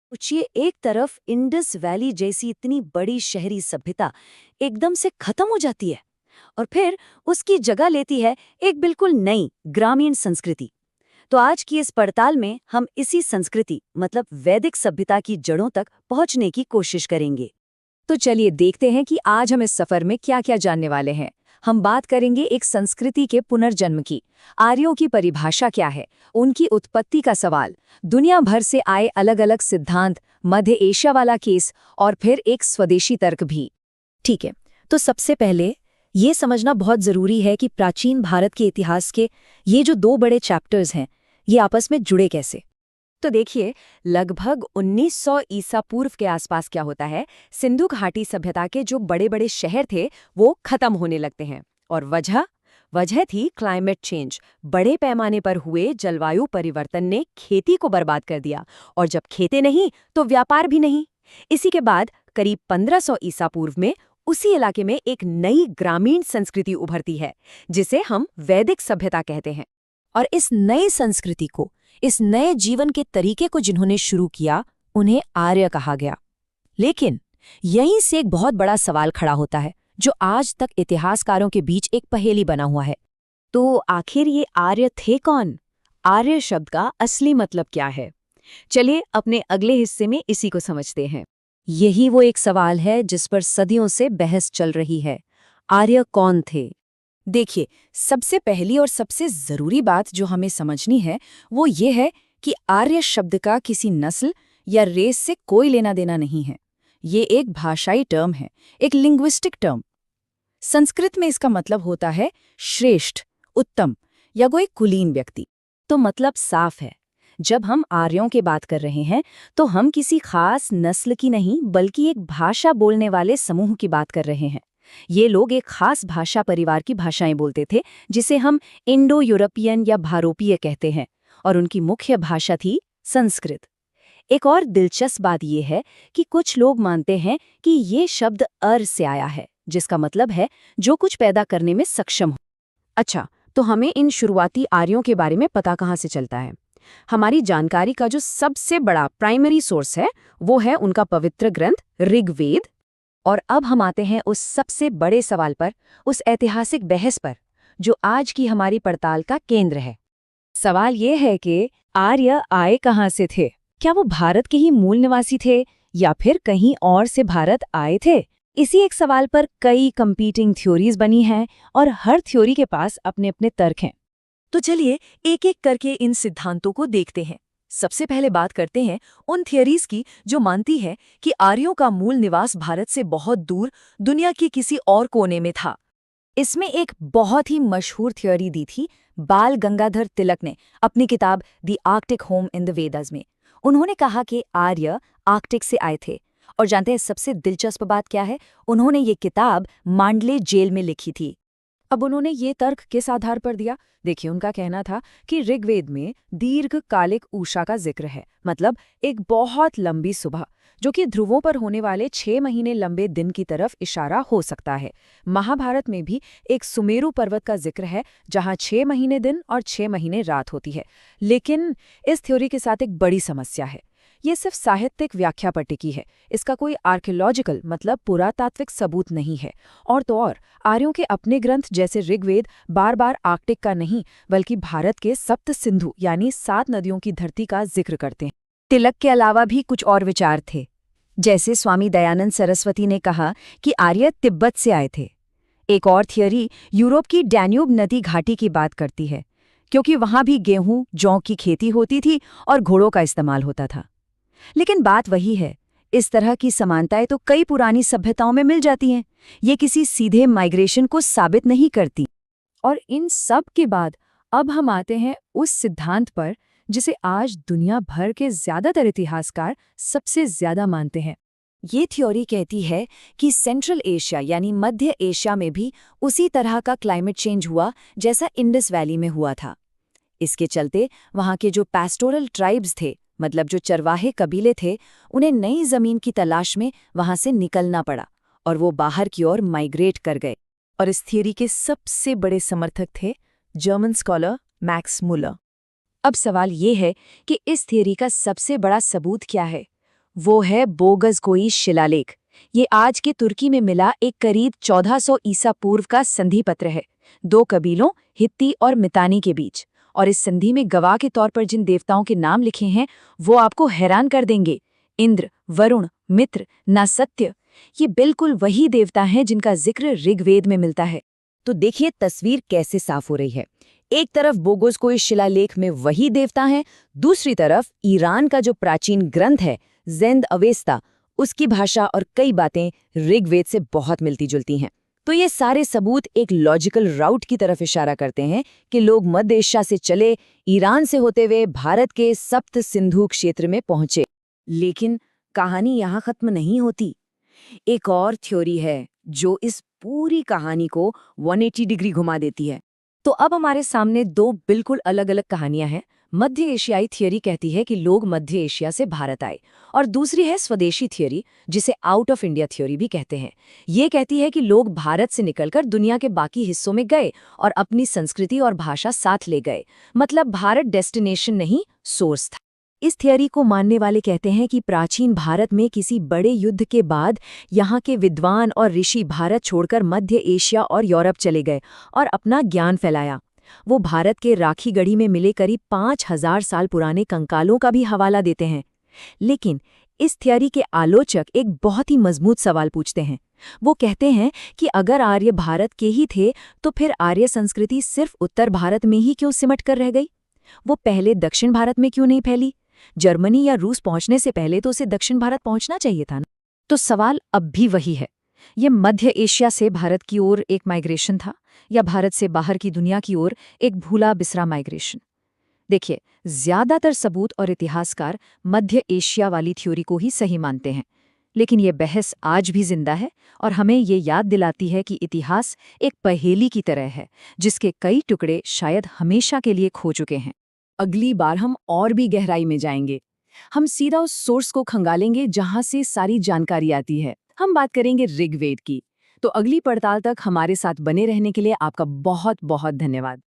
सोचिए, एक तरफ इंडस वैली जैसी इतनी बड़ी शहरी सभ्यता एकदम से खत्म हो जाती है और फिर उसकी जगह लेती है एक बिल्कुल नई ग्रामीण संस्कृति। तो आज की इस पड़ताल में हम इसी संस्कृति मतलब वैदिक सभ्यता की जड़ों तक पहुंचने की कोशिश करेंगे। तो चलिए देखते हैं कि आज हम इस सफर में क्या क्या जानने वाले हैं। हम बात करेंगे एक संस्कृति के पुनर्जन्म की, आर्यों की परिभाषा क्या है, उनकी उत्पत्ति का सवाल, दुनिया भर से आए अलग अलग सिद्धांत, मध्य एशिया वाला केस और फिर एक स्वदेशी तर्क भी। ठीक है, तो सबसे पहले ये समझना बहुत जरूरी है कि प्राचीन भारत के इतिहास के ये जो दो बड़े चैप्टर्स हैं, ये आपस में जुड़े कैसे। तो देखिए, लगभग 1900 ईसा पूर्व के आसपास क्या होता है, सिंधु घाटी सभ्यता के जो बड़े बड़े शहर थे वो खत्म होने लगते हैं। और वजह वजह थी क्लाइमेट चेंज। बड़े पैमाने पर हुए जलवायु परिवर्तन ने खेती को बर्बाद कर दिया, और जब खेतें नहीं तो व्यापार भी नहीं। इसी के बाद करीब 1500 ईसा पूर्व में उसी इलाके में एक नई ग्रामीण संस्कृति उभरती है, जिसे हम वैदिक सभ्यता कहते हैं। और इस नई संस्कृति को, इस नए जीवन के तरीके को जिन्होंने शुरू किया, उन्हें आर्य कहा गया। लेकिन यहीं से एक बहुत बड़ा सवाल खड़ा होता है, जो आज तक इतिहासकारों के बीच एक पहेली बना हुआ है। तो आखिर ये आर्य थे कौन? आर्य शब्द का असली मतलब क्या है? चलिए अपने अगले हिस्से में इसी को समझते हैं। यही वो एक सवाल है जिस पर सदियों से बहस चल रही है। आर्य कौन थे? देखिए, सबसे पहली और सबसे जरूरी बात जो हमें समझनी है वो ये है कि आर्य शब्द का किसी नस्ल या रेस से कोई लेना देना नहीं है। ये एक भाषाई टर्म है, एक लिंग्विस्टिक टर्म। संस्कृत में इसका मतलब होता है श्रेष्ठ, उत्तम या कोई कुलीन व्यक्ति। तो मतलब साफ है, जब हम आर्यों की बात कर रहे हैं तो हम किसी खास नस्ल की नहीं बल्कि एक भाषा बोलने वाले समूह की बात कर रहे हैं। ये लोग एक खास भाषा परिवार की भाषाएं बोलते थे, जिसे हम इंडो यूरोपियन या भारोपीय कहते हैं, और उनकी मुख्य भाषा थी संस्कृत। एक और दिलचस्प बात यह है कि कुछ लोग मानते हैं कि ये शब्द अर से आया है, जिसका मतलब है जो कुछ पैदा करने में सक्षम हो। अच्छा, तो हमें इन शुरुआती आर्यों के बारे में पता कहाँ से चलता है? हमारी जानकारी का जो सबसे बड़ा प्राइमरी सोर्स है वो है उनका पवित्र ग्रंथ ऋग्वेद। और अब हम आते हैं उस सबसे बड़े सवाल पर, उस ऐतिहासिक बहस पर, जो आज की हमारी पड़ताल का केंद्र है। सवाल ये है कि आर्य आए कहाँ से थे? क्या वो भारत के ही मूल निवासी थे या फिर कहीं और से भारत आए थे? इसी एक सवाल पर कई कंपीटिंग थ्योरीज बनी हैं और हर थ्योरी के पास अपने अपने तर्क हैं। तो चलिए एक एक करके इन सिद्धांतों को देखते हैं। सबसे पहले बात करते हैं उन थियरीज की जो मानती है कि आर्यों का मूल निवास भारत से बहुत दूर दुनिया के किसी और कोने में था। इसमें एक बहुत ही मशहूर थियोरी दी थी बाल गंगाधर तिलक ने अपनी किताब the Arctic home in the Vedas में। उन्होंने कहा कि आर्य आर्कटिक से आए थे। और जानते हैं सबसे दिलचस्प बात क्या है? उन्होंने ये किताब मांडले जेल में लिखी थी। अब उन्होंने ये तर्क किस आधार पर दिया? देखिए, उनका कहना था कि ऋग्वेद में दीर्घकालिक उषा का जिक्र है, मतलब एक बहुत लंबी सुबह, जो कि ध्रुवों पर होने वाले 6 महीने लंबे दिन की तरफ इशारा हो सकता है। महाभारत में भी एक सुमेरु पर्वत का जिक्र है, जहां 6 महीने दिन और 6 महीने रात होती है। लेकिन इस थ्योरी के साथ एक बड़ी समस्या है। ये सिर्फ साहित्यिक व्याख्या पर टिकी है, इसका कोई आर्कियोलॉजिकल मतलब पुरातात्विक सबूत नहीं है। और तो और आर्यों के अपने ग्रंथ जैसे ऋग्वेद बार बार आर्कटिक का नहीं बल्कि भारत के सप्त सिंधु यानी 7 नदियों की धरती का जिक्र करते हैं। तिलक के अलावा भी कुछ और विचार थे, जैसे स्वामी दयानंद सरस्वती ने कहा कि आर्य तिब्बत से आए थे। एक और थियरी यूरोप की डैन्यूब नदी घाटी की बात करती है, क्योंकि वहां भी गेहूं जौ की खेती होती थी और घोड़ों का इस्तेमाल होता था। लेकिन बात वही है, इस तरह की समानताएं तो कई पुरानी सभ्यताओं में मिल जाती हैं। ये किसी सीधे माइग्रेशन को साबित नहीं करती। और इन सब के बाद अब हम आते हैं उस सिद्धांत पर जिसे आज दुनिया भर के ज्यादातर इतिहासकार सबसे ज्यादा मानते हैं। ये थ्योरी कहती है कि सेंट्रल एशिया यानी मध्य एशिया में भी उसी तरह का क्लाइमेट चेंज हुआ जैसा इंडस वैली में हुआ था। इसके चलते वहाँ के जो पैस्टोरल ट्राइब्स थे, मतलब जो चरवाहे कबीले थे, उन्हें नई जमीन की तलाश में वहां से निकलना पड़ा और वो बाहर की ओर माइग्रेट कर गए। और इस थियरी के सबसे बड़े समर्थक थे जर्मन स्कॉलर मैक्स मुलर। अब सवाल ये है कि इस थियरी का सबसे बड़ा सबूत क्या है? वो है बोगज़ शिलालेख। ये आज के तुर्की में मिला एक करीब 1400 ईसा पूर्व का संधि पत्र है, दो कबीलों हित्ती और मितानी के बीच। और इस संधि में गवाह के तौर पर जिन देवताओं के नाम लिखे हैं वो आपको हैरान कर देंगे। इंद्र, वरुण, मित्र, नासत्य, ये बिल्कुल वही देवता हैं जिनका जिक्र ऋग्वेद में मिलता है। तो देखिए तस्वीर कैसे साफ हो रही है। एक तरफ बोगोस को इस शिलालेख में वही देवता है, दूसरी तरफ ईरान का जो प्राचीन ग्रंथ है ज़ेंद अवेस्ता, उसकी भाषा और कई बातें ऋग्वेद से बहुत मिलती जुलती हैं। तो ये सारे सबूत एक लॉजिकल राउट की तरफ इशारा करते हैं कि लोग मध्य एशिया से चले, ईरान से होते हुए भारत के सप्त सिंधु क्षेत्र में पहुंचे। लेकिन कहानी यहाँ खत्म नहीं होती। एक और थ्योरी है जो इस पूरी कहानी को 180 डिग्री घुमा देती है। तो अब हमारे सामने दो बिल्कुल अलग अलग कहानियां हैं। मध्य एशियाई थियोरी कहती है कि लोग मध्य एशिया से भारत आए, और दूसरी है स्वदेशी थियोरी, जिसे आउट ऑफ इंडिया थियोरी भी कहते हैं। ये कहती है कि लोग भारत से निकलकर दुनिया के बाकी हिस्सों में गए और अपनी संस्कृति और भाषा साथ ले गए। मतलब भारत डेस्टिनेशन नहीं, सोर्स था। इस थियोरी को मानने वाले कहते हैं कि प्राचीन भारत में किसी बड़े युद्ध के बाद यहाँ के विद्वान और ऋषि भारत छोड़कर मध्य एशिया और यूरोप चले गए और अपना ज्ञान फैलाया। वो भारत के राखीगढ़ी में मिले करीब 5000 साल पुराने कंकालों का भी हवाला देते हैं। लेकिन इस थियोरी के आलोचक एक बहुत ही मजबूत सवाल पूछते हैं। वो कहते हैं कि अगर आर्य भारत के ही थे तो फिर आर्य संस्कृति सिर्फ उत्तर भारत में ही क्यों सिमट कर रह गई? वो पहले दक्षिण भारत में क्यों नहीं फैली? जर्मनी या रूस पहुंचने से पहले तो उसे दक्षिण भारत पहुंचना चाहिए था ना। तो सवाल अब भी वही है, ये मध्य एशिया से भारत की ओर एक माइग्रेशन था या भारत से बाहर की दुनिया की ओर एक भूला बिसरा माइग्रेशन? देखिए, ज्यादातर सबूत और इतिहासकार मध्य एशिया वाली थ्योरी को ही सही मानते हैं, लेकिन ये बहस आज भी जिंदा है और हमें ये याद दिलाती है कि इतिहास एक पहेली की तरह है जिसके कई टुकड़े शायद हमेशा के लिए खो चुके हैं। अगली बार हम और भी गहराई में जाएंगे। हम सीधा उस सोर्स को खंगालेंगे जहां से सारी जानकारी आती है। हम बात करेंगे ऋग्वेद की। तो अगली पड़ताल तक हमारे साथ बने रहने के लिए आपका बहुत बहुत धन्यवाद।